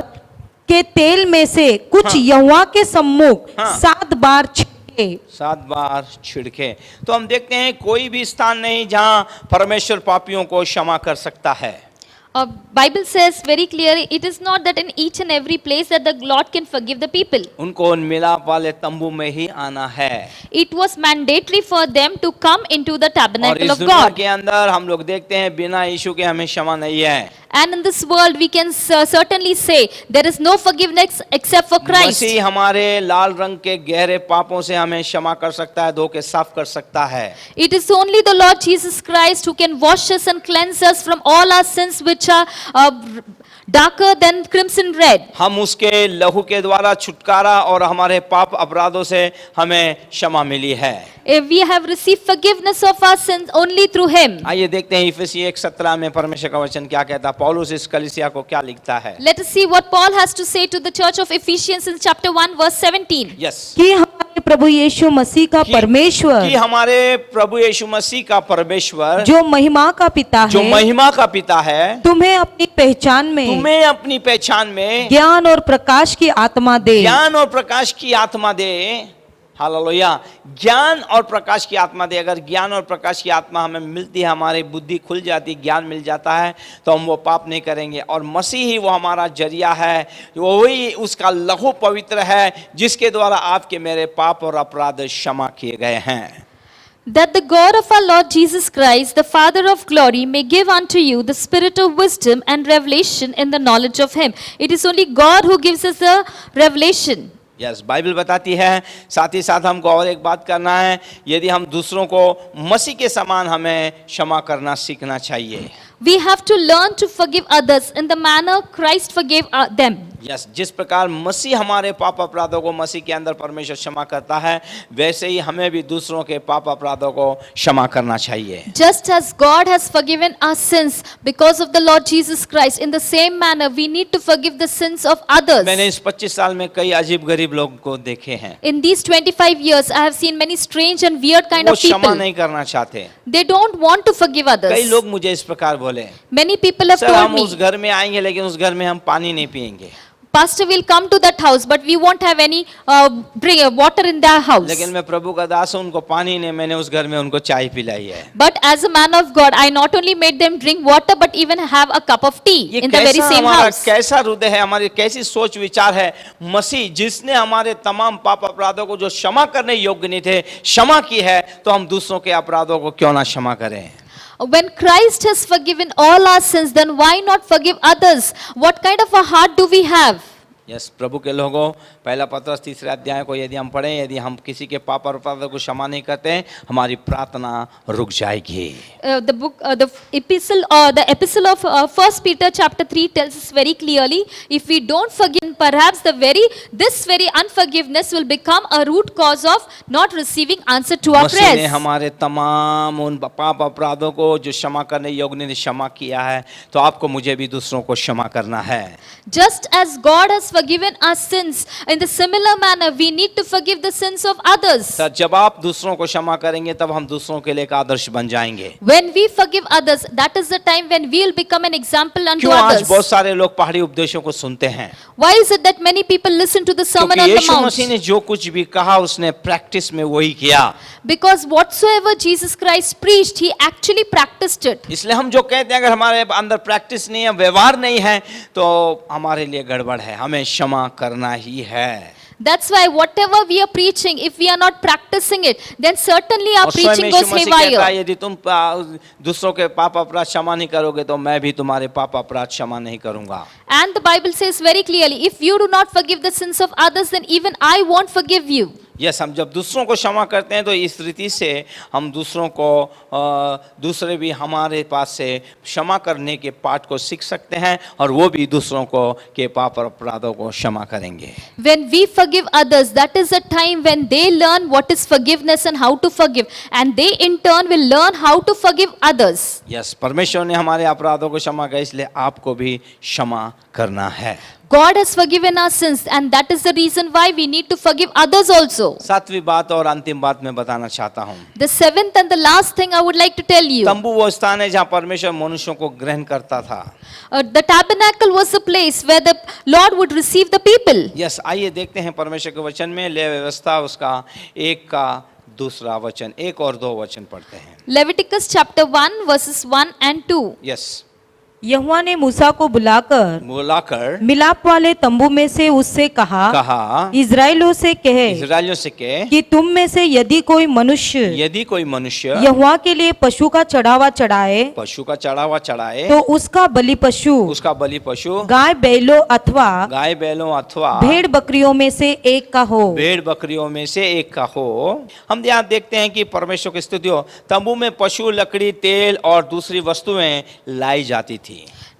के तेल में से कुछ यहोवा के सम्मुख 7 बार छिड़के। तो हम देखते हैं कोई भी स्थान नहीं जहां परमेश्वर पापियों को क्षमा कर सकता है। Bible says very clearly, it is not that in each and every place that the Lord can forgive the people. उनको मिलाप वाले तंबू में ही आना है। It was mandatory for them to come into the और tabernacle इस of दुनिया God. के अंदर हम लोग देखते हैं बिना यीशु के हमें क्षमा नहीं है। And in this world, we can certainly say there is no forgiveness except for Christ. मसीह हमारे लाल रंग के गहरे पापों से हमें क्षमा कर सकता है, धो के साफ कर सकता है। It is only the Lord Jesus Christ who can wash us and cleanse us from all our sins which are darker than crimson red. हम उसके लहू के द्वारा छुटकारा और हमारे पाप अपराधों से हमें क्षमा मिली है। We have received forgiveness of our sins only through Him. आइए देखते हैं इफिसी 1:17 में परमेश्वर का वचन क्या कहता है, पौलुस इस कलीसिया को क्या लिखता है। Let us see what Paul has to say to the church of Ephesians in chapter 1 verse 17. Yes. कि हमारे प्रभु यीशु मसीह का परमेश्वर, कि हमारे प्रभु यीशु मसीह का परमेश्वर जो महिमा का पिता जो है, महिमा का पिता है, तुम्हें अपनी पहचान में ज्ञान और प्रकाश की आत्मा दे। ज्ञान और प्रकाश की आत्मा दे। हालेलुया। ज्ञान और प्रकाश की आत्मा दे। अगर ज्ञान और प्रकाश की आत्मा हमें मिलती है, हमारी बुद्धि खुल जाती, ज्ञान मिल जाता है, तो हम वो पाप नहीं करेंगे। और मसीह ही वो हमारा जरिया है, वही उसका लहू पवित्र है जिसके द्वारा आपके मेरे पाप और अपराध क्षमा किए गए हैं। That the God of our Lord Jesus Christ, the Father of glory, may give unto you the spirit of wisdom and revelation in the knowledge of Him. It is only God who gives us the revelation. Yes, Bible बताती है। साथ ही साथ हमको और एक बात करना है, यदि हम दूसरों को मसीह के समान हमें क्षमा करना सीखना चाहिए। We have to learn to forgive others in the manner Christ forgave them. Yes, जिस प्रकार मसीह हमारे पाप अपराधों को मसीह के अंदर परमेश्वर क्षमा करता है, वैसे ही हमें भी दूसरों के पाप अपराधों को क्षमा करना चाहिए। Just as God has forgiven our sins because of the Lord Jesus Christ, in the same manner we need to forgive the sins of others. मैंने इस 25 साल में कई अजीब गरीब लोगों को देखे हैं। In these 25 years, I have seen many strange and weird kind वो of people. क्षमा नहीं करना चाहते। They don't want to forgive कई others. लोग मुझे इस प्रकार बोले, Many people have sir told हम me, उस घर में आएंगे लेकिन उस घर में हम पानी नहीं पिएंगे। Pastor will come to that house, but we won't have any water in their house. लेकिन मैं प्रभु का दास हूं, उनको पानी नहीं, मैंने उस घर में उनको चाय पिलाई है। But as a man of God, I not only made them drink water, but even have a cup of tea ये in the very कैसा same हमारा house. कैसा हृदय है, हमारी कैसी सोच विचार है। मसीह जिसने हमारे तमाम पाप अपराधों को जो क्षमा करने योग्य नहीं थे क्षमा की है, तो हम दूसरों के अपराधों को क्यों ना क्षमा करें। When Christ has forgiven all our sins, then why not forgive others? What kind of a heart do we have? Yes, प्रभु के लोगों, पहला पत्रस 3 अध्याय को यदि हम पढ़ें, यदि हम किसी के पाप और अपराधों को क्षमा नहीं करते, हमारी प्रार्थना रुक जाएगी। The epistle of 1 Peter chapter 3 tells us very clearly, if we don't forgive, perhaps this very unforgiveness will become a root cause of not receiving answer to our मसीह ने prayers. हमारे तमाम उन पाप अपराधों को जो क्षमा करने योग्य नहीं क्षमा किया है, तो आपको मुझे भी दूसरों को क्षमा करना है। Just as God has forgiven our sins, in the similar manner we need to forgive the sins of others. Sir, जब आप दूसरों को क्षमा करेंगे तब हम दूसरों के लिए एक आदर्श बन जाएंगे। When we forgive others, that is the time when we will become an example unto क्यों आज others. बहुत सारे लोग पहाड़ी उपदेशों को सुनते हैं? Why is it that many people listen to the sermon क्योंकि on the यीशु mount? मसीह ने जो कुछ भी कहा उसने प्रैक्टिस में वही किया। Because whatsoever Jesus Christ preached, He actually practiced it. इसलिए हम जो कहते हैं अगर हमारे अंदर प्रैक्टिस नहीं है, व्यवहार नहीं है, तो हमारे लिए गड़बड़ है, हमें क्षमा करना ही है। That's why whatever we are preaching, if we are not practicing it, then certainly our और स्वयं preaching यीशु goes मसीह कहता है, haywire. यदि तुम दूसरों के पाप अपराध क्षमा नहीं करोगे तो मैं भी तुम्हारे पाप अपराध क्षमा नहीं करूंगा। And the Bible says very clearly, if you do not forgive the sins of others, then even I won't forgive you. Yes, हम जब दूसरों को क्षमा करते हैं तो इस रीति से हम दूसरों को दूसरे भी हमारे पास से क्षमा करने के पाठ को सीख सकते हैं और वो भी दूसरों को के पाप और अपराधों को क्षमा करेंगे। When we forgive others, that is a time when they learn what is forgiveness and how to forgive, and they in turn will learn how to forgive others. Yes, परमेश्वर ने हमारे अपराधों को क्षमा किया, इसलिए आपको भी क्षमा करना है। God has forgiven our sins, and that is the reason why we need to forgive others also. सातवीं बात और अंतिम बात मैं बताना चाहता हूँ। The seventh and the last thing I would like to tell you. तंबू वो स्थान है जहाँ परमेश्वर मनुष्यों को ग्रहण करता था। The tabernacle was a place where the Lord would receive the people. Yes, आइए देखते हैं परमेश्वर के वचन में ले व्यवस्था उसका 1 का दूसरा वचन, 1 और 2 वचन पढ़ते हैं। Leviticus chapter 1 verses 1 and 2. Yes, यहोवा ने मूसा को बुलाकर मिलाप वाले तंबू में से उससे कहा इस्राएलियों से कहे कि तुम में से यदि कोई मनुष्य यहोवा के लिए पशु का चढ़ावा चढ़ाए तो उसका बलि पशु गाय बैलों अथवा भेड़ बकरियों में से एक का हो। हम यहाँ देखते हैं कि परमेश्वर की स्तुति हो, तंबू में पशु, लकड़ी, तेल और दूसरी वस्तुएं लाई जाती थी।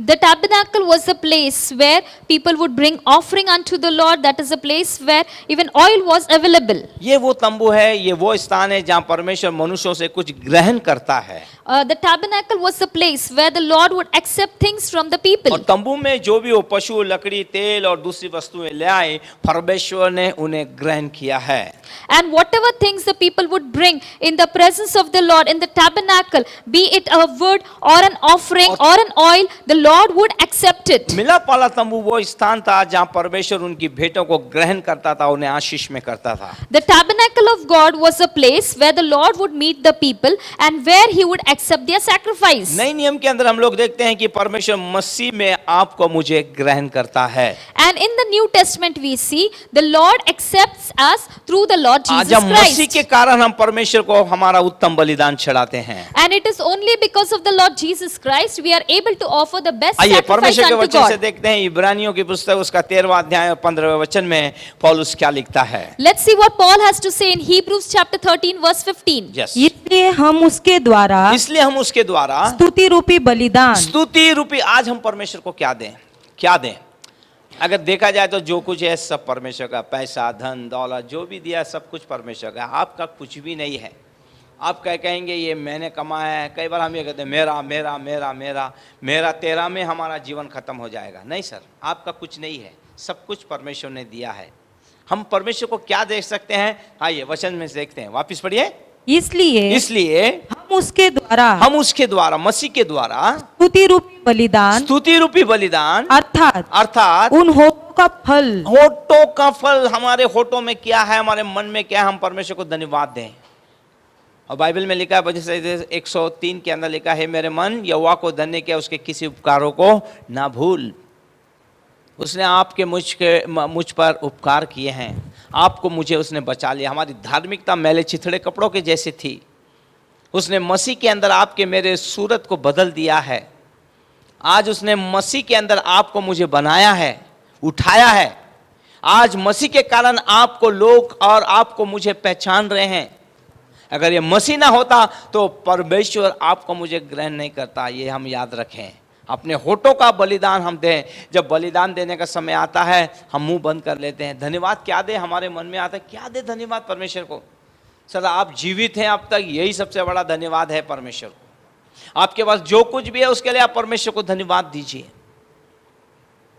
The tabernacle was a place where people would bring offering unto the Lord. That is a place where even oil was available. ये वो तंबू है, ये वो स्थान है जहाँ परमेश्वर मनुष्यों से कुछ ग्रहण करता है। The tabernacle was a place where the Lord would accept things from the people. और तंबू में जो भी वो पशु, लकड़ी, तेल और दूसरी वस्तुएं ले आए, परमेश्वर ने उन्हें ग्रहण किया है। And whatever things the people would bring in the presence of the Lord in the tabernacle, be it a wood or an offering or an oil, the Lord would accept it. मिलाप वाला तंबू वो स्थान था जहाँ परमेश्वर उनकी भेंटों को ग्रहण करता था, उन्हें आशीष में करता था। The tabernacle of God was a place where the Lord would meet the people and where He would accept their sacrifice. नए नियम के अंदर हम लोग देखते हैं कि परमेश्वर मसीह में आपको मुझे ग्रहण करता है। And in the New Testament we see the Lord accepts us through the Lord Jesus आज मसीह Christ. के कारण हम परमेश्वर को हमारा उत्तम बलिदान चढ़ाते हैं। And it is only because of the Lord Jesus Christ we are able to offer the best आइए sacrifice परमेश्वर के unto वचन से God. देखते हैं इब्रानियों की पुस्तक उसका 13वां अध्याय और 15वें वचन में पौलुस क्या लिखता है। Let's see what Paul has to say in Hebrews chapter 13 verse 15. Yes, इसलिए हम उसके द्वारा स्तुति रूपी आज हम परमेश्वर को क्या दें? अगर देखा जाए तो जो कुछ है सब परमेश्वर का, पैसा, धन, दौलत जो भी दिया सब कुछ परमेश्वर का, आपका कुछ भी नहीं है। आप कहेंगे ये मैंने कमाया है। कई बार हम ये कहते हैं मेरा मेरा मेरा मेरा मेरा तेरा में हमारा जीवन खत्म हो जाएगा। नहीं सर, आपका कुछ नहीं है, सब कुछ परमेश्वर ने दिया है। हम परमेश्वर को क्या देख सकते हैं? आइए वचन में देखते हैं, वापिस पढ़िए। इसलिए हम उसके द्वारा मसीह के द्वारा स्तुति रूपी बलिदान अर्थात उन होठों का फल हमारे होठों में क्या है, हमारे मन में क्या है, हम परमेश्वर को धन्यवाद दें। और बाइबल में लिखा है, जैसे 103 के अंदर लिखा है, मेरे मन यहोवा को धन्य किया, उसके किसी उपकारों को ना भूल। उसने आपके मुझ पर उपकार किए हैं, आपको मुझे उसने बचा लिया। हमारी धार्मिकता मैले चिथड़े कपड़ों के जैसी थी, उसने मसीह के अंदर आपके मेरे सूरत को बदल दिया है। आज उसने मसीह के अंदर आपको मुझे बनाया है, उठाया है। आज मसीह के कारण आपको लोग और आपको मुझे पहचान रहे हैं। अगर ये मसीह ना होता तो परमेश्वर आपको मुझे ग्रहण नहीं करता। ये हम याद रखें। अपने होठों का बलिदान हम दें। जब बलिदान देने का समय आता है हम मुंह बंद कर लेते हैं। धन्यवाद क्या दे, हमारे मन में आता है क्या दे धन्यवाद परमेश्वर को। सर आप जीवित हैं अब तक, यही सबसे बड़ा धन्यवाद है परमेश्वर को। आपके पास जो कुछ भी है उसके लिए आप परमेश्वर को धन्यवाद दीजिए।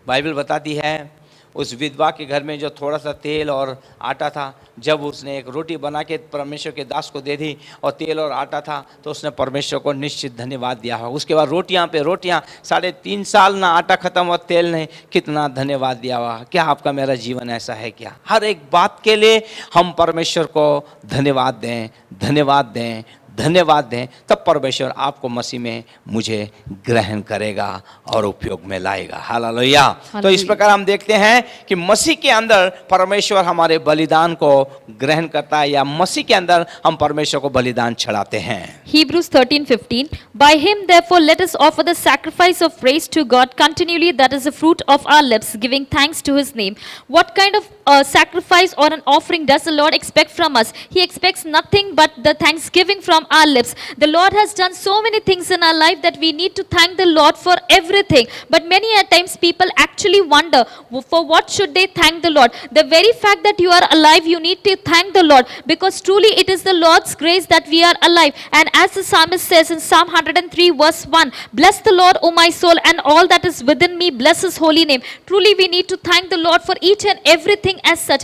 बाइबल बताती है उस विधवा के घर में जो थोड़ा सा तेल और आटा था, जब उसने एक रोटी बना के परमेश्वर के दास को दे दी और तेल और आटा था तो उसने परमेश्वर को निश्चित धन्यवाद दिया हो। उसके बाद रोटियां पे रोटियां, 3.5 साल ना आटा खत्म और तेल नहीं, कितना धन्यवाद दिया हुआ। क्या आपका मेरा जीवन ऐसा है क्या? हर एक बात के लिए हम परमेश्वर को धन्यवाद दें, धन्यवाद दें, धन्यवाद दें, तब परमेश्वर आपको मसीह में मुझे ग्रहण करेगा और उपयोग में लाएगा। हालेलुया। तो इस प्रकार हम देखते हैं कि मसीह के अंदर परमेश्वर हमारे बलिदान को ग्रहण करता है, या मसीह के अंदर हम परमेश्वर को बलिदान चढ़ाते हैं। Hebrews 13:15 By him therefore let us offer the sacrifice of praise to God continually, that is the fruit of our lips, giving thanks to his name. What kind of sacrifice or an offering does the Lord expect from us? He expects nothing but the thanksgiving from our lips. The Lord has done so many things in our life that we need to thank the Lord for everything. But many a times people actually wonder, for what should they thank the Lord? The very fact that you are alive, you need to thank the Lord, because truly it is the Lord's grace that we are alive. And as the psalmist says in Psalm 103 verse 1, bless the Lord, O my soul, and all that is within me, bless his holy name. Truly we need to thank the Lord for each and everything as such.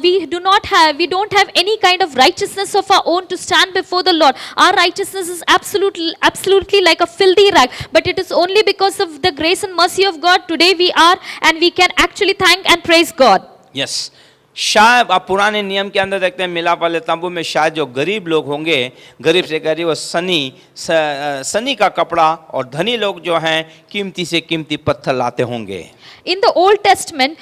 We don't have any kind of righteousness of our own to stand before the Lord. Our righteousness is absolutely like a filthy rag, but it is only because of the grace and mercy of God today we are, and we can actually thank and praise God. Yes. शायद आप पुराने नियम के अंदर देखते हैं, मिलाप वाले तंबू में शायद जो गरीब लोग होंगे, गरीब से गरीब, वो सनी का कपड़ा, और धनी लोग जो हैं कीमती से कीमती पत्थर लाते होंगे। In the Old Testament,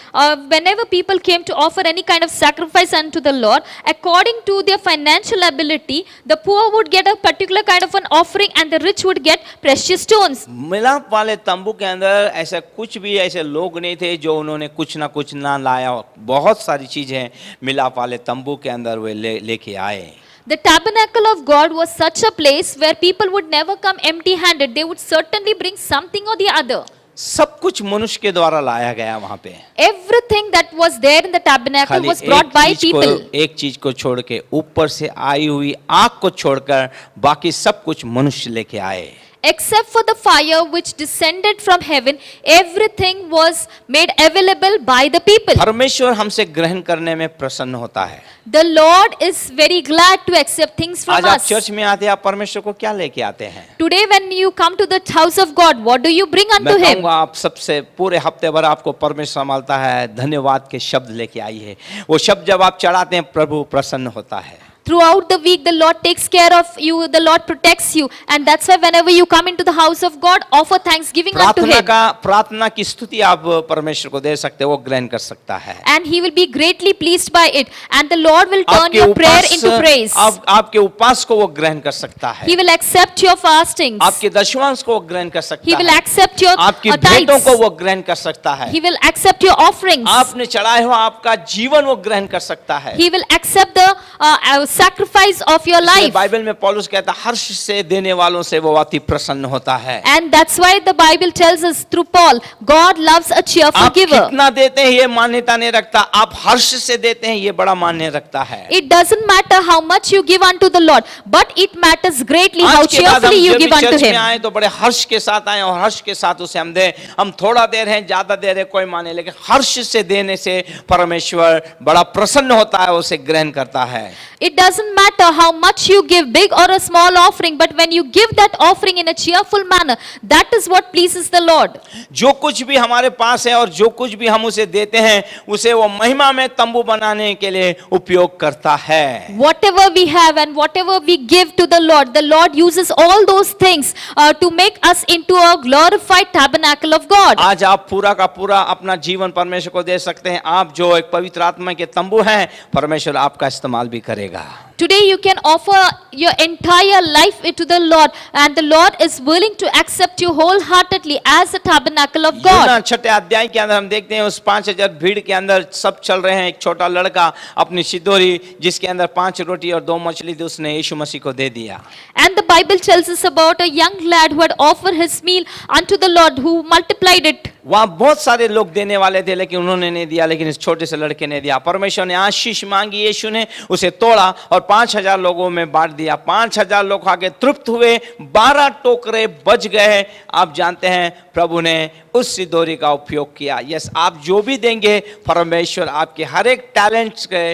whenever people came to offer any kind of sacrifice unto the Lord, according to their financial ability, the poor would get a particular kind of an offering and the rich would get precious stones. मिलाप वाले तंबू के अंदर ऐसा कुछ भी ऐसे लोग नहीं थे जो उन्होंने कुछ ना कुछ ना लाया। बहुत सारी चीजें मिलाप वाले तंबू के अंदर वे लेके आए। The tabernacle of God was such a place where people would never come empty-handed. They would certainly bring something or the other. सब कुछ मनुष्य के द्वारा लाया गया वहां पे। Everything that was there in the tabernacle was brought by people. एक चीज को छोड़ के, ऊपर से आई हुई आग को छोड़कर बाकी सब कुछ मनुष्य लेके आए। Except for the fire which descended from heaven, everything was made available by the people. परमेश्वर हमसे ग्रहण करने में प्रसन्न होता है। The Lord is very glad to accept things from आज आप us. चर्च में आते हैं, आप परमेश्वर को क्या लेके आते हैं? Today when you come to the house of God, what do you bring unto मैं him? कहूँगा आप सबसे पूरे हफ्ते भर आपको परमेश्वर संभालता है, धन्यवाद के शब्द लेके आइए। वो शब्द जब आप चढ़ाते हैं, प्रभु प्रसन्न होता है। Throughout the week, the Lord takes care of you, the Lord protects you, and that's why whenever you come into the house of God, offer thanksgiving unto him. प्रार्थना की स्तुति आप परमेश्वर को दे सकते हो, वो ग्रहण कर सकता है। And he will be greatly pleased by it, and the Lord will turn your prayer into praise. आपके उपवास को वो ग्रहण कर सकता है। He will accept your fastings. आपके दशमांश को वो ग्रहण कर सकता है। He will accept your आपकी भेंटों को वो ग्रहण कर सकता है। He will accept your offerings. आपने चढ़ाए हुआ आपका जीवन वो ग्रहण कर सकता है। He will accept the sacrifice of your life. Bible में पौलुस कहता है, हर्ष से देने वालों से वो अति प्रसन्न होता है। And that's why the Bible tells us through Paul, God loves a cheerful giver. आप कितना देते हैं ये मान्यता नहीं रखता, आप हर्ष से देते हैं ये बड़ा मान्य रखता है। It doesn't matter how much you give unto the Lord, but it matters greatly how cheerfully you give unto him. आए तो बड़े हर्ष के साथ आए और हर्ष के साथ उसे हम दें। हम थोड़ा दे रहे हैं, ज्यादा दे रहे हैं, कोई माने, लेकिन हर्ष से देने से परमेश्वर बड़ा प्रसन्न होता है, उसे ग्रहण करता है। It doesn't matter how much you give, big or a small offering, but when you give that offering in a cheerful manner, that is what pleases the Lord. जो कुछ भी हमारे पास है और जो कुछ भी हम उसे देते हैं, उसे वो महिमा में तंबू बनाने के लिए उपयोग करता है। Whatever we have and whatever we give to the Lord uses all those things to make us into a glorified tabernacle of God. आज आप पूरा का पूरा अपना जीवन परमेश्वर को दे सकते हैं। आप जो एक पवित्र आत्मा के तंबू हैं, परमेश्वर आपका इस्तेमाल भी करेगा। Today you can offer your entire life to the Lord, and the Lord is willing to accept you wholeheartedly as a tabernacle of God. यूहन्ना छठे अध्याय के अंदर हम देखते हैं, उस 5000 भीड़ के अंदर सब चल रहे हैं। एक छोटा लड़का अपनी सिदोरी, जिसके अंदर 5 रोटी और 2 मछली थी, उसने यीशु मसीह को दे दिया। And the Bible tells us about a young lad who had offered his meal unto the Lord, who multiplied it. वहां बहुत सारे लोग देने वाले थे, लेकिन उन्होंने नहीं दिया, लेकिन इस छोटे से लड़के ने दिया। परमेश्वर ने आशीष मांगी, यीशु ने उसे तोड़ा और 5000 लोगों में बांट दिया। 5000 लोग आगे तृप्त हुए, 12 टोकरे बच गए। आप जानते हैं, प्रभु ने उस सिंदूरी का उपयोग किया। यस, आप जो भी देंगे परमेश्वर आपके हर एक टैलेंट्स के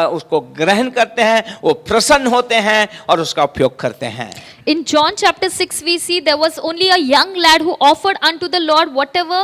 उसको ग्रहण करते हैं, वो प्रसन्न होते हैं और उसका उपयोग करते हैं। In John chapter 6 we see there was only a young lad who offered unto the Lord whatever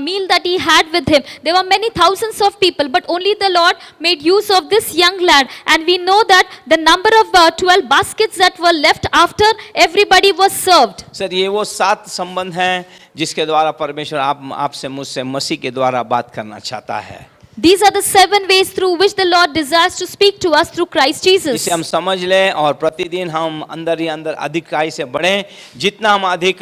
meal that he had with him. There were many thousands of people, but only the Lord made use of this young lad. And we know that the number of 12 baskets that were left after everybody was served. Sir, ये वो 7 संबंध हैं जिसके द्वारा परमेश्वर आपसे मुझसे मसीह के द्वारा बात करना चाहता है। These are the 7 ways through which the Lord desires to speak to us through Christ Jesus. इसे हम समझ लें और प्रतिदिन हम अंदर ही अंदर अधिकाई से बढ़ें। जितना हम अधिक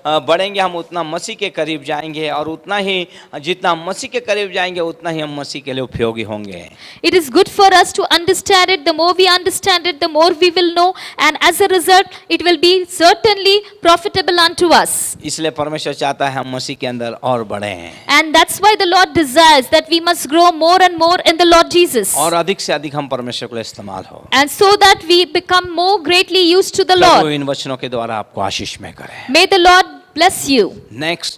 बढ़ेंगे हम उतना मसीह के करीब जाएंगे, और उतना ही जितना मसीह के करीब जाएंगे उतना ही हम मसीह के लिए उपयोगी होंगे। It is good for us to understand it. The more we understand it, the more we will know, and as a result, it will be certainly profitable unto us. इसलिए परमेश्वर चाहता है हम मसीह के अंदर और बढ़ें, And that's why the Lord desires that we must grow more and more in the Lord Jesus. और अधिक से अधिक हम परमेश्वर के लिए इस्तेमाल हो। And so that we become more greatly used to the Prabhu Lord. इन वचनों के द्वारा आपको आशीष में करे। May the Lord bless you.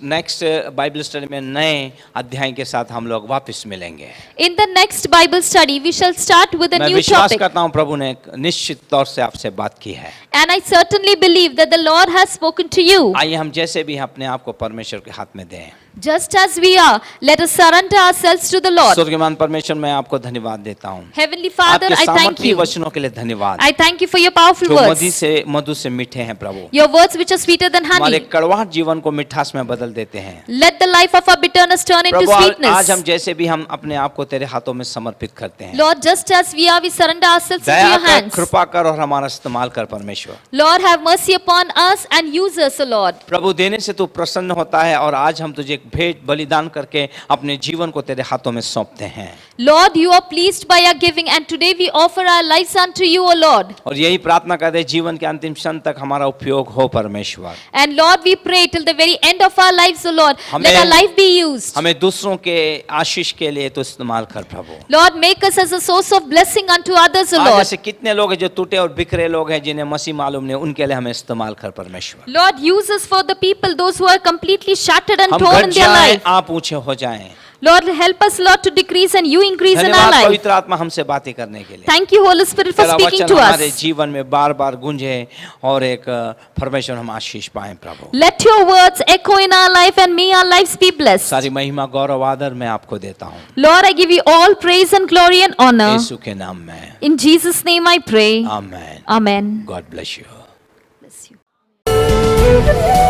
Next Bible study में नए अध्याय के साथ हम लोग वापस मिलेंगे। In the next Bible study, we shall start with a मैं new विश्वास topic. करता हूँ प्रभु ने निश्चित तौर से आपसे बात की है। And I certainly believe that the Lord has spoken to you. आइए हम जैसे भी हैं अपने आप को परमेश्वर के हाथ में दें। Just as we are, let us surrender ourselves to the Lord. स्वर्गीयमान परमेश्वर, मैं आपको धन्यवाद देता हूँ। Heavenly Father, आपके I thank सामर्थी you. वचनों के लिए धन्यवाद, I thank you for your powerful जो words. मधु से मीठे हैं प्रभु। Your words which are sweeter than हमारे honey. कड़वाहट जीवन को मिठास में बदल देते हैं। Let the life of our bitterness turn into प्रभु, आज sweetness. हम जैसे भी हम अपने आप को तेरे हाथों में समर्पित करते हैं। Lord, just as we are, we surrender ourselves into Daya your कर, hands. कृपा कर और हमारा इस्तेमाल कर परमेश्वर। Lord, have mercy upon us and use us, O Lord. प्रभु, देने से तू प्रसन्न होता है, और आज हम तुझे एक भेंट बलिदान करके अपने जीवन को तेरे हाथों में सौंपते हैं। Lord, you are pleased by our giving, and today we offer our lives unto you, O Lord. और यही प्रार्थना करते हैं जीवन के अंतिम क्षण तक हमारा उपयोग हो परमेश्वर। And Lord, we pray till the very end of our lives, O Lord, हमें- let our life be used. हमें दूसरों के आशीष के लिए तो इस्तेमाल कर प्रभु। Lord, make us as a source of blessing unto others, O आज Lord. ऐसे कितने लोग हैं जो टूटे और बिखरे लोग हैं जिन्हें मसीह मालूम नहीं, उनके लिए हमें इस्तेमाल कर परमेश्वर। Lord, use us for the people, those who are completely shattered and हम torn घट in their जाएं, life. आप ऊंचे हो जाएं। Lord, help us, Lord, to decrease and you increase in our धन्यवाद life. पवित्र आत्मा हमसे बातें करने के लिए। Thank you, Holy Spirit, for तेरा speaking वचन to हमारे us. जीवन में बार बार गूंजे और एक परमेश्वर हम आशीष पाएं प्रभु। Let your words echo in our life and may our lives be blessed. सारी महिमा गौरव आदर मैं आपको देता हूँ Lord, I give you all praise and glory and honor. यीशु के नाम में। In Jesus' name I pray. Amen. Amen. God bless you. Bless you.